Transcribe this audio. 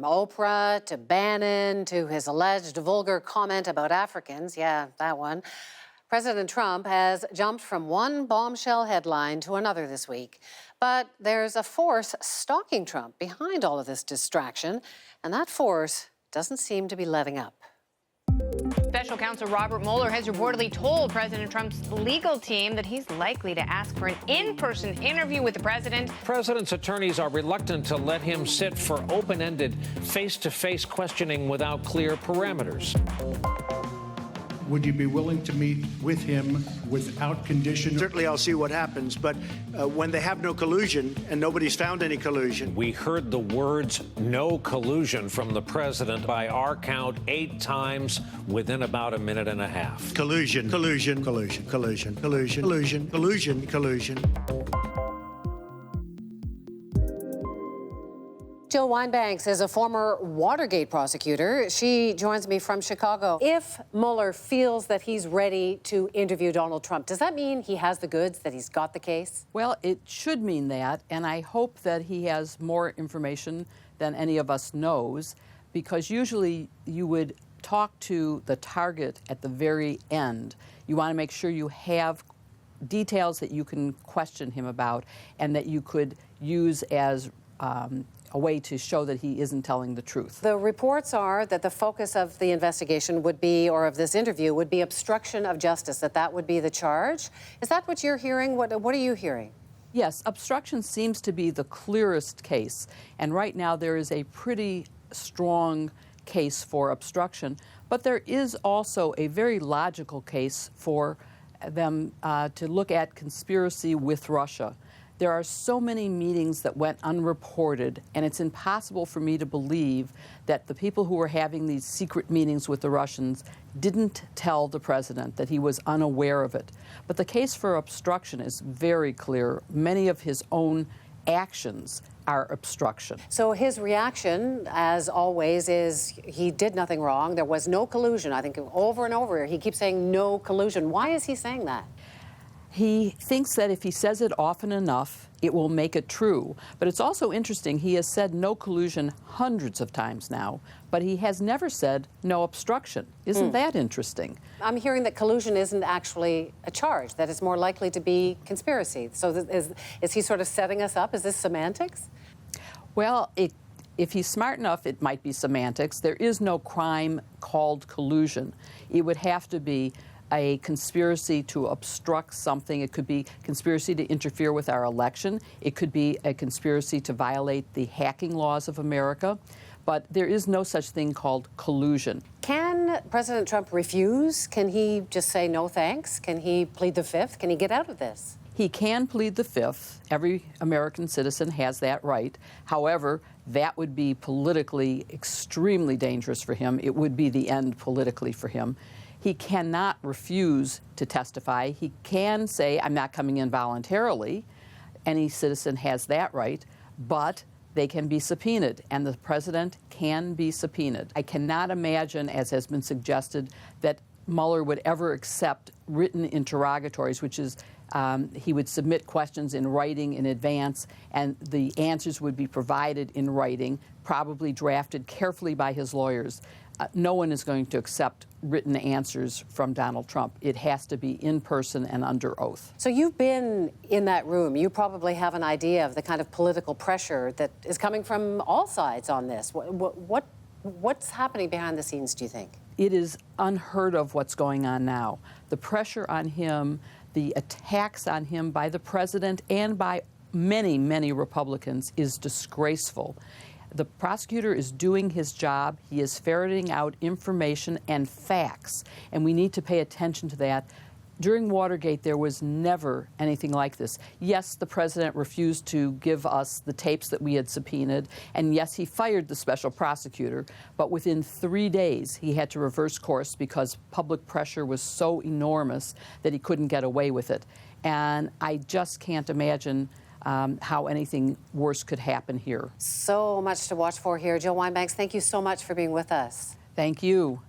Oprah to Bannon to his alleged vulgar comment about Africans. Yeah, that one. President Trump has jumped from one bombshell headline to another this week. But there's a force stalking Trump behind all of this distraction, and that force doesn't seem to be letting up. Special counsel Robert Mueller has reportedly told President Trump's legal team that he's likely to ask for an in-person interview with the president. The president's attorneys are reluctant to let him sit for open-ended, face-to-face questioning without clear parameters. Would you be willing to meet with him without condition? Certainly I'll see what happens, but when they have no collusion and nobody's found any collusion. We heard the words "no collusion" from the president by our count 8 times within about a minute and a half. Collusion, collusion, collusion, collusion, collusion, collusion, collusion, collusion. Jill Wine-Banks is a former Watergate prosecutor. She joins me from Chicago. If Mueller feels that he's ready to interview Donald Trump, does that mean he has the goods, that he's got the case? Well, it should mean that, and I hope that he has more information than any of us knows, because usually you would talk to the target at the very end. You want to make sure you have details that you can question him about and that you could use as a way to show that he isn't telling the truth. The reports are that the focus of the investigation would be, or of this interview, would be obstruction of justice, that would be the charge. Is that what you're hearing? What are you hearing? Yes, obstruction seems to be the clearest case. And right now there is a pretty strong case for obstruction. But there is also a very logical case for them to look at conspiracy with Russia. There are so many meetings that went unreported, and it's impossible for me to believe that the people who were having these secret meetings with the Russians didn't tell the president, that he was unaware of it. But the case for obstruction is very clear. Many of his own actions are obstruction. So his reaction, as always, is he did nothing wrong. There was no collusion. I think over and over he keeps saying no collusion. Why is he saying that? He thinks that if he says it often enough, it will make it true. But it's also interesting, he has said no collusion hundreds of times now, but he has never said no obstruction. Isn't that interesting? I'm hearing that collusion isn't actually a charge, that it's more likely to be conspiracy. So is he sort of setting us up? Is this semantics? Well, if he's smart enough, it might be semantics. There is no crime called collusion. It would have to be a conspiracy to obstruct something. It could be conspiracy to interfere with our election. It could be a conspiracy to violate the hacking laws of America. But there is no such thing called collusion. Can President Trump refuse? Can he just say no thanks? Can he plead the fifth? Can he get out of this? He can plead the fifth. Every American citizen has that right. However, that would be politically extremely dangerous for him. It would be the end politically for him. He cannot refuse to testify. He can say, I'm not coming in voluntarily. Any citizen has that right, but they can be subpoenaed, and the president can be subpoenaed. I cannot imagine, as has been suggested, that Mueller would ever accept written interrogatories, which is he would submit questions in writing in advance, and the answers would be provided in writing, probably drafted carefully by his lawyers. No one is going to accept written answers from Donald Trump. It has to be in person and under oath. So you've been in that room. You probably have an idea of the kind of political pressure that is coming from all sides on this. What's happening behind the scenes, do you think? It is unheard of what's going on now. The pressure on him, the attacks on him by the president and by many, many Republicans is disgraceful. The prosecutor is doing his job. He is ferreting out information and facts, and we need to pay attention to that. During Watergate, there was never anything like this. Yes, the president refused to give us the tapes that we had subpoenaed, and yes, he fired the special prosecutor, but within 3 days, he had to reverse course because public pressure was so enormous that he couldn't get away with it. And I just can't imagine how anything worse could happen here. So much to watch for here. Jill Wine-Banks, thank you so much for being with us. Thank you.